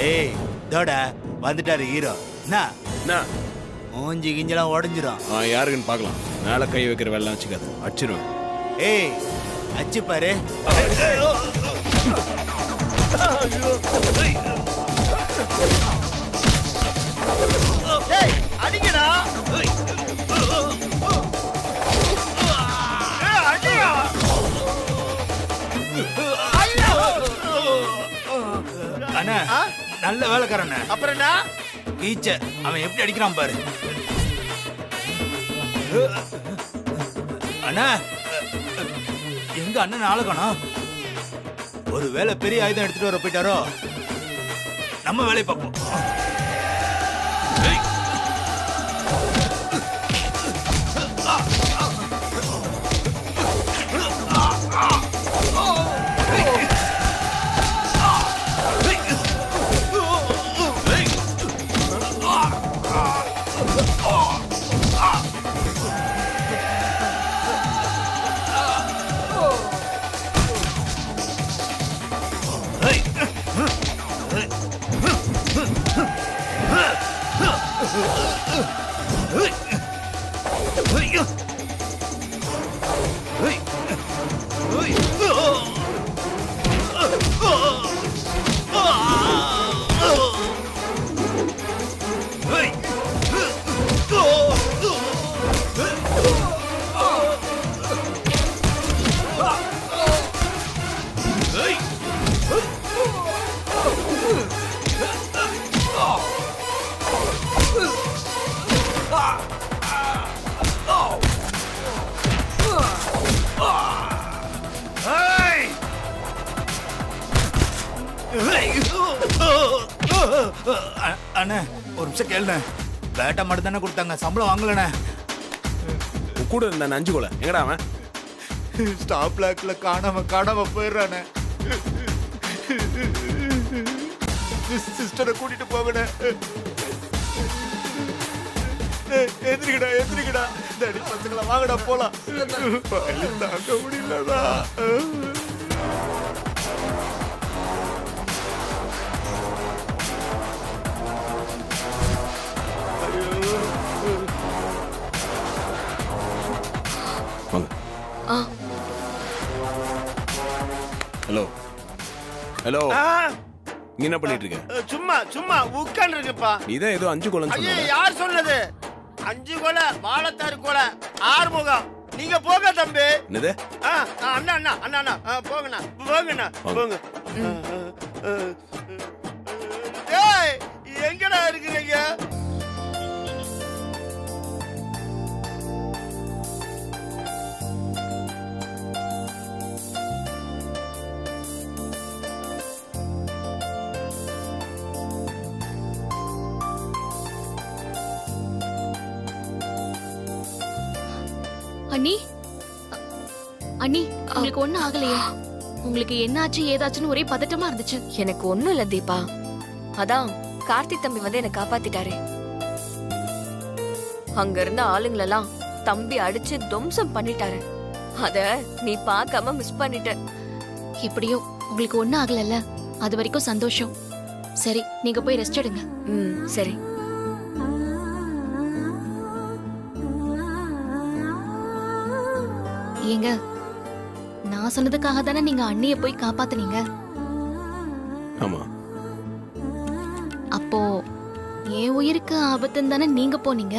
ஏய் தோட வந்துட்டாரு ஹீரோ. என்ன மூஞ்சி கிஞ்சலாம் உடஞ்சிரும். யாருக்குன்னு பார்க்கலாம். மேலே கை வைக்கிற வேலை வச்சுக்காது, அடிச்சிருவேன். ஏய் அச்சு பாரு. அடிக்கடா. அண்ணா நல்ல வேலைக்காரண்ண. அப்புறம் என்ன ஈச்ச அவன் எப்படி அடிக்கிறான் பாரு. அண்ணா எங்க அண்ணன் ஆளுக்கணும். ஒரு வேலை பெரிய ஆயுதம் எடுத்துட்டு வர போயிட்டாரோ. நம்ம வேலையை பார்ப்போம். அண்ணா ஒரு நிமிஷம் கேளுண்ணே. பேட்டா மட்டும் தானே கொடுத்தாங்க, சம்பளம் வாங்கலண்ணே. கூட இருந்த 5 கொலை எங்கடா அவன்? ஸ்டாப் பிளாக்ல காணாம போயிடுறானே. சிஸ்டரை கூட்டிட்டு போகணே. எந்திரிக்கடா தடி பசங்களா வாங்கடா போலாம். தாங்க முடியலடா. ஹலோ ஹலோ, நீ என்ன பண்ணிட்டு இருக்க? சும்மா உட்கார்ந்து இருக்குப்பா. நீதான் ஏதோ 5 கொலைன்னு சொன்ன. யார் சொன்னது? 5 கொலை, வாழத்தாறு கொலை, ஆறுமுகம். நீங்க போங்க தம்பி. என்னது? அண்ணா போங்கண்ணா போங்க. ஏய் எங்கடா இருக்கிறீங்க? அண்ணி அண்ணி உங்களுக்கு ஒண்ணும் ஆகலையே? உங்களுக்கு என்னாச்சு ஏதாச்சுன்னு ஒரே பதட்டமா இருந்துச்சு. எனக்கு ஒண்ணும் இல்ல தீபா. அதான் கார்த்திக் தம்பி வந்து என்ன காப்பாத்திட்டாரு. அங்க இருந்த ஆளுங்களெல்லாம் தம்பி அடிச்சு துவம்சம் பண்ணிட்டாரு. அத நீ பார்க்காம மிஸ் பண்ணிட்ட. எப்படியோ உங்களுக்கு ஒண்ணும் ஆகலல்ல, அது வரைக்கும் சந்தோஷம். சரி நீங்க போய் ரெஸ்ட் எடுங்க. சரி. ஏங்க நான் சொன்னதுக்காக தானே நீங்க அண்ணிய போய் காப்பாத்துனீங்க. ஆமா. அப்போ என் உயிருக்கு ஆபத்துன்னு தானே நீங்க போனீங்க.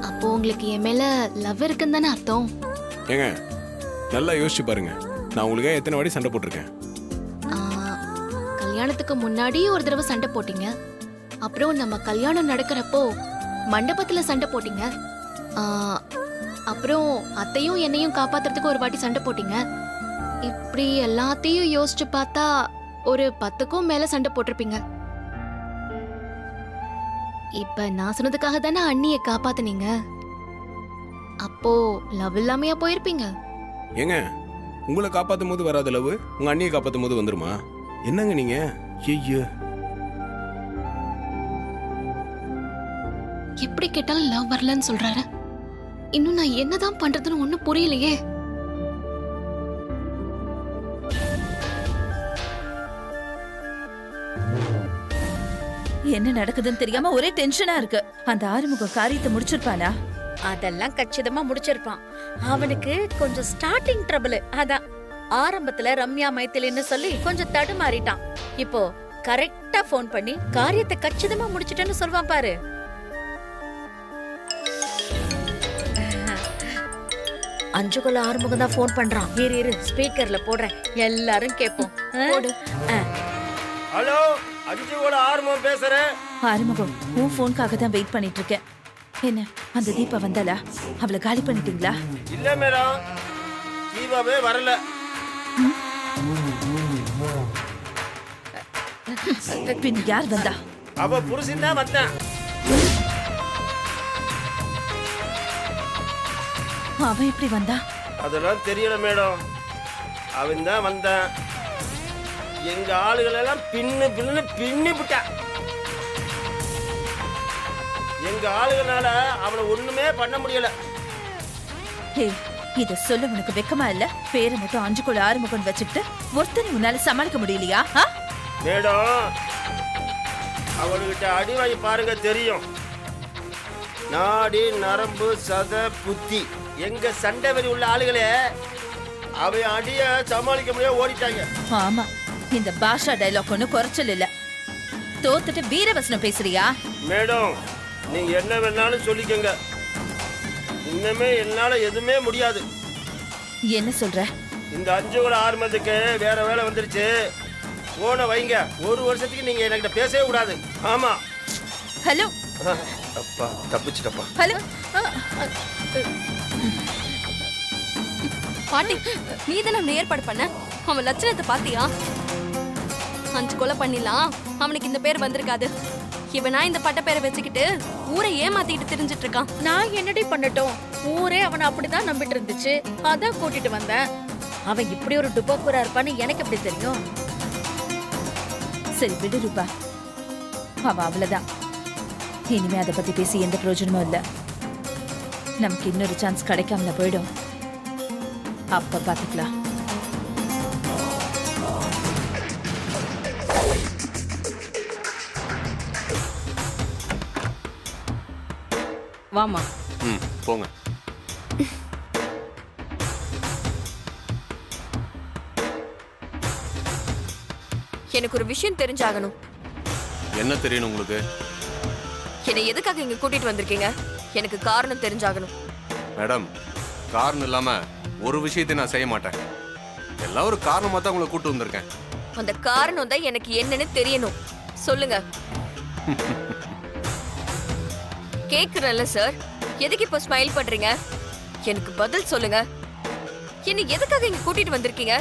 அப்போ உங்களுக்கு என் மேல லவ் இருக்குன்னு தானே அர்த்தம். ஏங்க நல்லா யோசிச்சு பாருங்க. நான் உங்களுக்கு எத்தனை வாட்டி சண்டை போட்டிருக்கேன்? கல்யாணத்துக்கு முன்னாடி ஒரு தடவை சண்டை போட்டீங்க. அப்புறம் நம்ம கல்யாணம் நடக்கிறப்போ மண்டபத்துல சண்டை போட்டீங்க. அப்புறம் அத்தையும் என்னையும் காப்பாத்துறதுக்கு ஒரு வாட்டி சண்டை போட்டீங்க. இப்படி எல்லாத்தையும் யோசிச்சு பார்த்தா ஒரு 10க்கும் மேல சண்டை போட்டிருப்பீங்க. இப்ப நான் சொன்னதுக்காக தானே அண்ணிய காப்பாத்துனீங்க. அப்போ லவ் இல்லாமையா போயிருப்பீங்க? ஏங்க உங்களை காப்பாத்தும் போது வராத லவ் உங்க அண்ணியை காப்பாத்தும் போது வந்துருமா? என்னங்க நீங்க? ஐயோ, எப்படி கேட்டாலும் லவ் வரலன்னு சொல்றாரு. இன்னும் நான் என்னதான் பண்றதுன்னு ஒண்ணும் புரியலையே. என்ன நடக்குதுன்னு தெரியாம ஒரே டென்ஷனா இருக்கு. அந்த ஆறுமுகம் காரியத்தை முடிச்சிருப்பானா? அதெல்லாம் கச்சிதமா முடிச்சிருப்பான். அவனுக்கு கொஞ்சம் ஸ்டார்டிங் ட்ரபிள். அதான் ஆரம்பத்துல ரம்யா மைத்திலின்னு சொல்லி கொஞ்சம் தடுமாறிட்டான். இப்போ கரெக்டா ஃபோன் பண்ணி காரியத்தை கச்சிதமா முடிச்சிட்டேன்னு சொல்வான் பாரு. அஞ்சுக்குள்ள ஆறுமுகம் தான் ஃபோன் பண்றான். இரு ஸ்பீக்கர்ல போடுறேன், எல்லாரும் கேட்போம். ஹலோ, அஞ்சுகோல ஆறுமுகம் பேசுறேன். ஆறுமுகம், உன் போனுக்காக தான் வெயிட் பண்ணிட்டு இருக்கேன். என்ன அந்த தீபா வந்தாளா? அவளை காலி பண்ணிட்டீங்களா? இல்ல மேடம், தீபாவே வரல. பின் யார் வந்தா? அவ புருஷன் தான் வந்தான். அவன் எப்படி வந்தா? அதெல்லாம் தெரியல மேடம், அவன் தான் வந்தான். எங்க ஆளுகள் எல்லாம் பின்னி விட்டான். எங்க ஆளுகளால அவனை ஒண்ணுமே பண்ண முடியல. ஹே, இத சொல்ல உனக்கு வெக்கமா இல்ல? பேரை மட்டும் அஞ்சுக்குள்ள ஆறுமுகம் வச்சுக்கிட்டு ஒருத்தனை உன்னால சமாளிக்க முடியலையா? மேடம், அவளுகிட்ட அடி வாங்கி பாருங்க, தெரியும். நாடி நரம்பு சத புத்தி எங்க சண்டை வரி உள்ள ஆளுகளே அவன் அடிய சமாளிக்க முடியாது ஓடிட்டாங்க. ஆமா, இந்த பாஷா டைலாக் ஒண்ணு குறைச்சல் இல்ல. தோத்துட்டு வீரவசனம் பேசுறியா? மேடம், நீங்க என்ன வேணாலும் சொல்லிக்கங்க, இன்னமே என்னால எதுவுமே முடியாது. என்ன சொல்ற? இந்த 5 ஆரம்பத்துக்கு வேற வேலை வந்துருச்சு. போன வைங்க, 1 வருஷத்துக்கு நீங்க என்கிட்ட பேசவே கூடாது. ஆமா. ஹலோ. அப்பா தப்பிச்சிட்டப்பா. ஹலோ. பாட்டி, நீ தானே ஏற்பாடு பண்ண? அவன் லட்சணத்தை பாத்தியா? 5 கொலை பண்ணிடலாம், அவனுக்கு இந்த பேர் வந்திருக்காது. இவனா இந்த பட்ட பேரை வச்சுக்கிட்டு ஊரை ஏமாத்திட்டு திரிஞ்சிட்டு இருக்கான். நான் என்னடி பண்ணட்டும்? ஊரே அவனை அப்படிதான் நம்பிட்டு இருந்துச்சு, அதான் கூட்டிட்டு வந்தேன். அவன் இப்படி ஒரு டுபாக்கூரா இருப்பான்னு எனக்கு எப்படி தெரியும்? சரி விடு ரூபா, அவ அவ்வளவுதான். இனிமே அதை பத்தி பேசி எந்த பிரயோஜனமும் இல்ல. நமக்கு இன்னொரு சான்ஸ் கிடைக்காமல போயிடும். அப்ப பாத்துக்கலாம். வாமா. போங்க. எனக்கு ஒரு விஷயம் தெரிஞ்சாகணும். என்ன தெரியணும் உங்களுக்கு? என்னை எதுக்காக இங்க கூட்டிட்டு வந்திருக்கீங்க? எனக்கு காரணம் தெரிஞ்சாகணும். மேடம், காரணம் இல்லாம ஒரு விஷயத்தை நான் செய்ய மாட்டேன். எல்லாம் ஒரு காரணமா தான் உங்களை கூட்டு வந்திருக்கேன். அந்த காரணம் தான் எனக்கு என்னன்னு தெரியணும். சொல்லுங்க. கேக்குறேன்ல சார், எதுக்கு இப்ப ஸ்மைல் பண்றீங்க? எனக்கு பதில் சொல்லுங்க. என்ன எதுக்காக இங்க கூட்டிட்டு வந்திருக்கீங்க?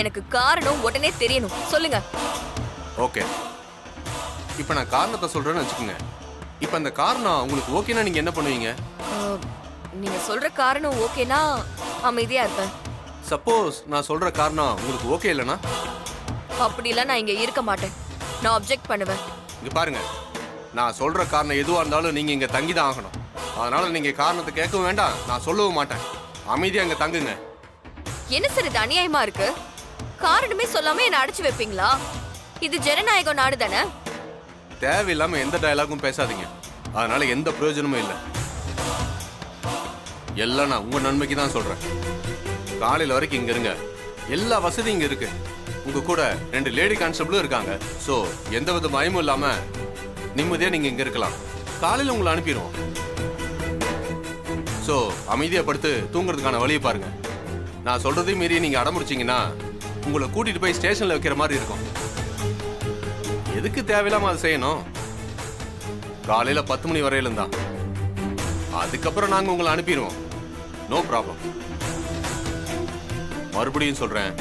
எனக்கு காரணம் உடனே தெரியணும். சொல்லுங்க. ஓகே, இப்போ நான் காரணத்தை சொல்றேன்னு வச்சுக்கோங்க. இப்போ அந்த காரணம் உங்களுக்கு ஓகேனா நீங்க என்ன பண்ணுவீங்க? நீங்க சொல்ற காரணம் ஓகேனா அமைதியா இருப்பேன். சப்போஸ் நான் சொல்ற காரணம் உங்களுக்கு ஓகே இல்லைன்னா? அப்படிலாம் நான் இங்க இருக்க மாட்டேன். நான் அப்ஜெக்ட் பண்ணுவேன். இங்க பாருங்க, நான் சொல்ற காரணம் எதுவா இருந்தாலும் நீங்க இங்க தங்கி தான் ஆகணும். அதனால நீங்க காரணத்தை கேட்கவும் வேண்டாம், நான் சொல்லவும் மாட்டேன். அமைதியா இங்க தங்குங்க. என்ன சார் இது அநியாயமா இருக்கு? காரணமே சொல்லாம என்ன அடைச்சு வைப்பீங்களா? இது ஜனநாயக நாடு தானே. தேவையில்லாம எந்த டயலாகும் பேசாதீங்க, அதனால எந்த பிரயோஜனமும் இல்லை. எல்லாம் நான் உங்க நன்மைக்கு தான் சொல்றேன். காலையில வரைக்கும் இங்க இருங்க, எல்லா வசதியும் இங்க இருக்கு. உங்க கூட 2 லேடி கான்ஸ்டபிளும் இருக்காங்க. ஸோ எந்த வித பயமும் இல்லாம நிம்மதியா நீங்க இங்க இருக்கலாம். காலையில உங்களை அனுப்பிடுவோம். ஸோ அமைதியா படுத்து தூங்குறதுக்கான வழியை பாருங்க. நான் சொல்றதையும் மீறி நீங்க அடமுடிச்சிங்கன்னா உங்களை கூட்டிட்டு போய் ஸ்டேஷன்ல வைக்கிற மாதிரி இருக்கும். எதுக்கு தேவையில்லாம அதை செய்யணும்? காலையில 10 மணி வரையிலும் தான். அதுக்கப்புறம் நாங்க உங்களை அனுப்பிடுவோம். No problem. மறுபடியும் சொல்றேன்,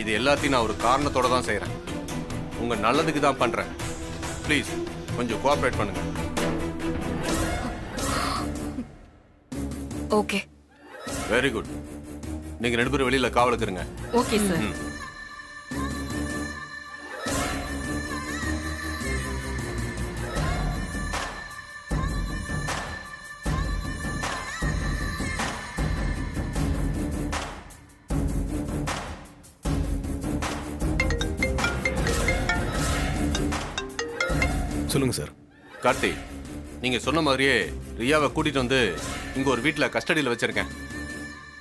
இது எல்லாத்தையும் நான் ஒரு காரணத்தோட தான் செய்யறேன். உங்க நல்லதுக்கு தான் பண்றேன். ப்ளீஸ் கொஞ்சம் கோஆபரேட் பண்ணுங்க. ஓகே. Very good. நீங்க 2 பேரும் வெளியில காவலுக்கு இருங்க. Okay sir. சொல்லுங்க சார். கார்த்தி, நீங்க சொன்ன மாதிரியே ரியாவை கூட்டிட்டு வந்து இங்க ஒரு வீட்டில் கஸ்டடியில் வச்சிருக்கேன்.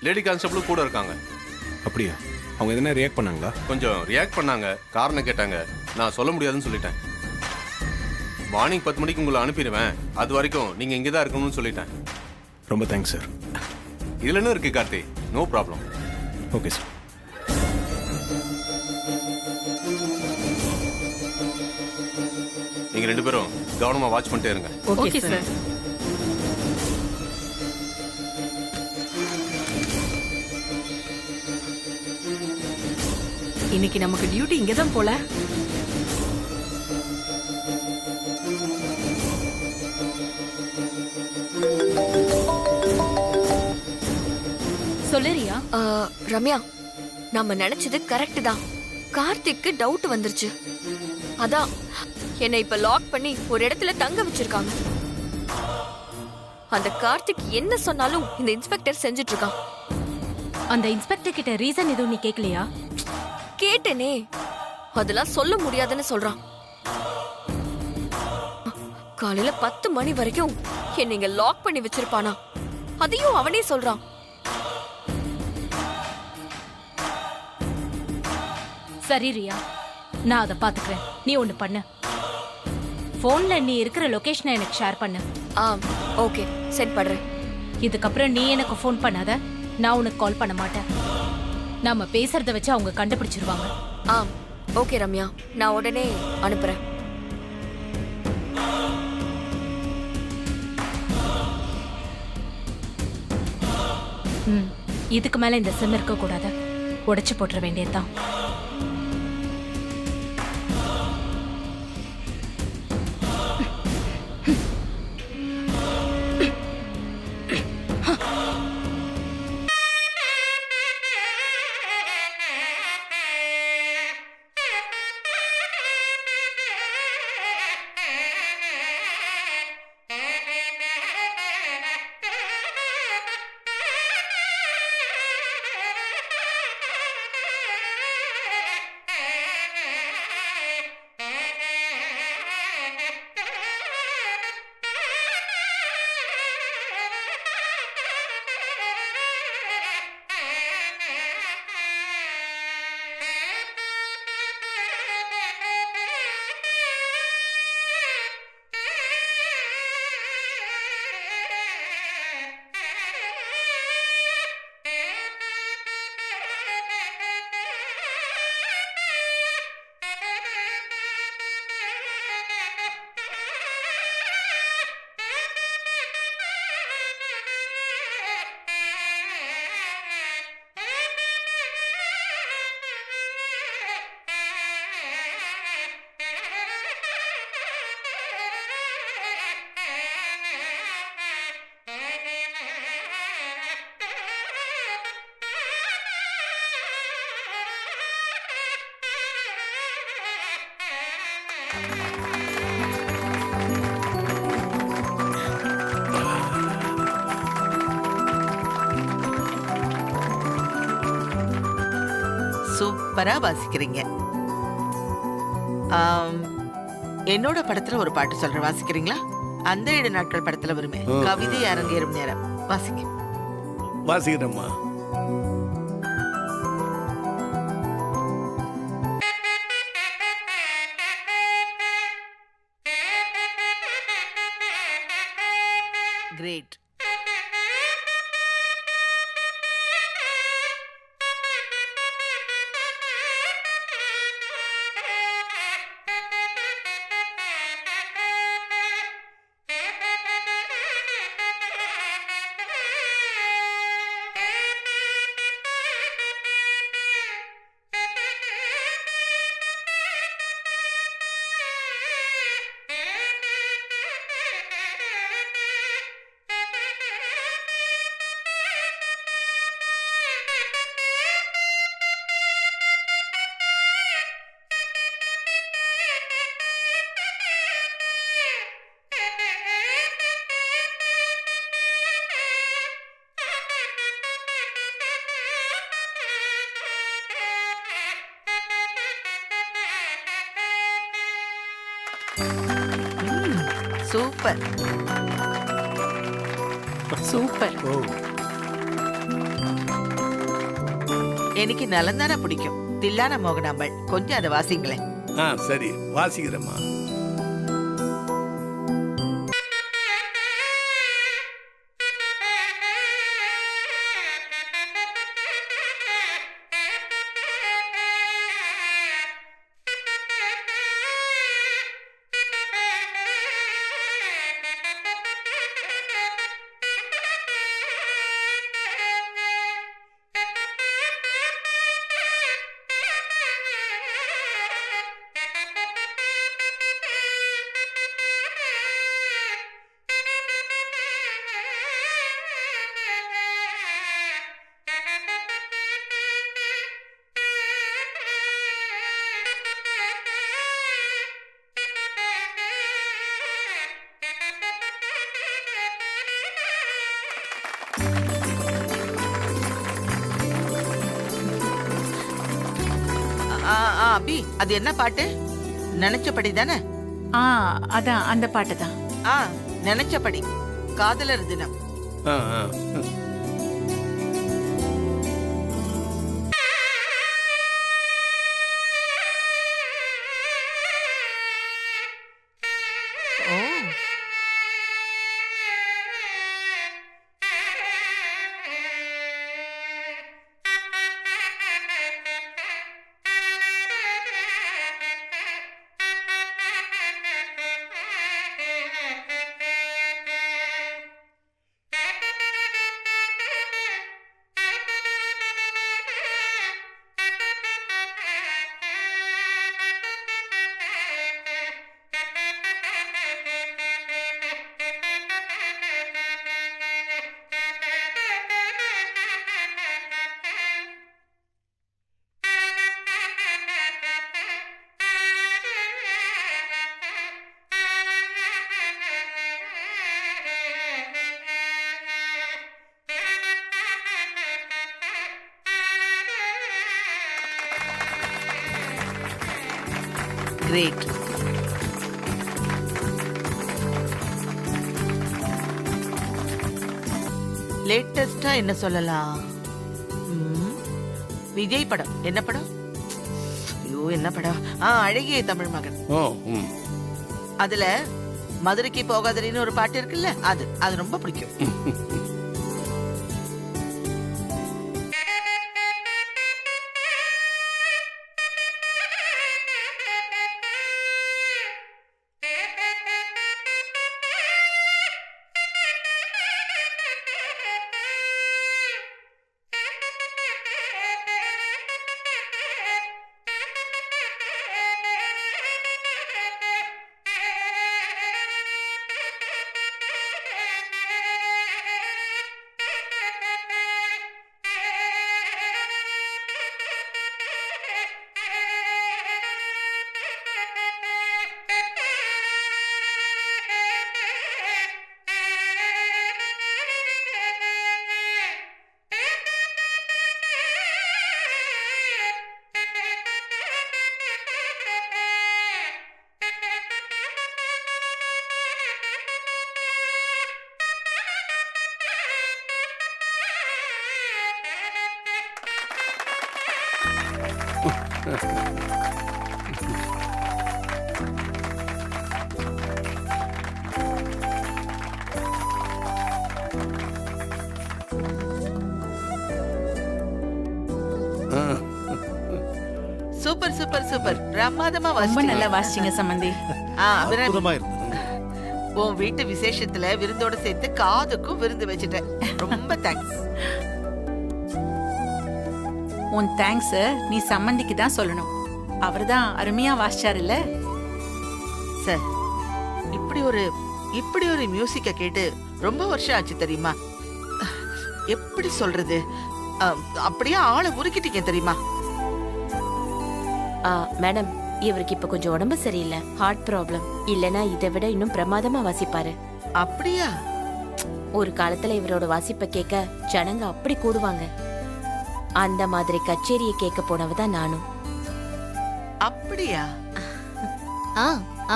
லேடி கான்ஸ்டபிளும் கூட இருக்காங்க. அப்படியா? அவங்க எதனா ரியாக்ட் பண்ணாங்களா? கொஞ்சம் ரியாக்ட் பண்ணாங்க, காரணம் கேட்டாங்க. நான் சொல்ல முடியாதுன்னு சொல்லிட்டேன். மார்னிங் 10 மணிக்கு உங்களை அனுப்பிடுவேன், அது வரைக்கும் நீங்க இங்கே தான் இருக்கணும்னு சொல்லிட்டேன். ரொம்ப தேங்க்ஸ் சார். இதுல என்ன இருக்கு Karthi? No problem. Okay sir. நீங்க 2 பேரும் கவனமா வாட்ச் பண்ணிட்டே இருங்க. Okay sir. இன்னைக்கு நமக்கு டியூட்டி இங்க தான் போல. சொல்லுறியா? ரம்யா, நம்ம நினைச்சது கரெக்ட் தான். கார்த்திக்கு டவுட் வந்துருச்சு. அதான் என்னை இப்ப லாக் பண்ணி ஒரு இடத்துல தங்க வச்சிருக்காங்க. அந்த கார்த்திக் என்ன சொன்னாலும் இந்த இன்ஸ்பெக்டர் செஞ்சுட்டு இருக்கான். அந்த இன்ஸ்பெக்டர் கிட்ட ரீசன் எதுவும் நீ கேட்கலையா? கேட்டேனே, அதெல்லாம் சொல்ல முடியாதுன்னு சொல்றான். காலையில 10 மணி வரைக்கும் என்னை இங்க லாக் பண்ணி வச்சிருப்பானா, அதையும் அவனே சொல்றான். சரி ரியா, நான் அதை பாத்துக்கிறேன். நீ ஒண்ணு பண்ணு, போன்ல நீ இருக்கிற லொகேஷனை எனக்கு ஷேர் பண்ணு. ஓகே, சென்ட் பண்றேன். இதுக்கப்புறம் நீ எனக்கு ஃபோன் பண்ணாத, நான் உனக்கு கால் பண்ண மாட்டேன். நாம பேசுறத வச்சு அவங்க கண்டுபிடிச்சிருவாங்க. ஓகே ரம்யா, நான் உடனே அனுப்புறேன். இதுக்கு மேல இந்த சிம் இருக்க கூடாது, உடைச்சு போட்டுற வேண்டியதுதான். சூப்பரா வாசிக்கிறீங்க. என்னோட படத்துல ஒரு பாட்டு சொல்ற, வாசிக்கிறீங்களா? அந்த 7 நாட்கள் படத்துல வருமே, கவிதை அரங்கேறும் நேரம். வாசிக்க. வாசிக்கிறேம்மா. கிரேட். சூப்பர். சூப்பர். எனக்கு நலந்தானே பிடிக்கும். தில்லான மோகனாம்பள், கொஞ்சம் அதை வாசிங்களேன். சரி வாசிக்கிறேம்மா. அபி, அது என்ன பாட்டு? நினைச்சபடி தானே? அதான் அந்த பாட்டு தான். நினைச்சபடி. காதலர் தினம். கிரேட். லேட்டஸ்டா என்ன சொல்லலாம்? விஜய் படம். என்ன படம்? ஐயோ, என்ன படம்? அழகிய தமிழ் மகன். அதுல மதுரைக்கு போகாதரின்னு ஒரு பாட்டு இருக்குல்ல, அது ரொம்ப பிடிக்கும். Super super super. பிரமாதமா ரொம்ப நல்லா வாசிச்சீங்க சம்பந்தி. அற்புதமா இருந்தது. உன் வீட்டு விசேஷத்துல விருந்தோட சேர்த்து காதுக்கும் விருந்து வச்சுட்டேன். ரொம்ப தேங்க்ஸ். உன் தேங்க்ஸ் நீ சம்பந்திக்கு தான் சொல்லணும். அவர்தான் அருமையா வாசிச்சாருல்ல. சார், இப்படி ஒரு மியூசிக்க கேட்டு ரொம்ப வருஷம் ஆச்சு தெரியுமா? எப்படி சொல்றது, அப்படியே ஆளை உருக்கிட்டீங்க தெரியுமா? மேடம், இவருக்கு இப்ப கொஞ்சம் உடம்பு சரியில்லை, ஹார்ட் ப்ராப்ளம். இல்லனா இதை விட இன்னும் பிரமாதமா வாசிப்பாரு. அப்படியா? ஒரு காலத்துல இவரோட வாசிப்பை கேட்க ஜனங்க அப்படி கூடுவாங்க. அந்த மாதிரி கச்சேரியை கேட்க போனவதான் நானும். அப்படியா?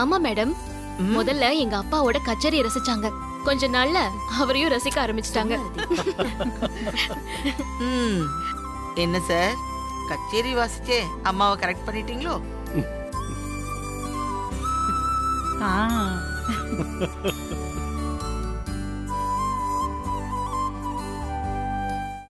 ஆமா மேடம், முதல்ல எங்க அப்பாவோட கச்சேரியை ரசிச்சாங்க. கொஞ்ச நாள்ல அவரையும் ரசிக்க ஆரம்பிச்சிட்டாங்க. ம். என்ன சார் கச்சேரி வாசிச்சே அம்மாவை கரெக்ட் பண்ணிட்டீங்களோ? ஆ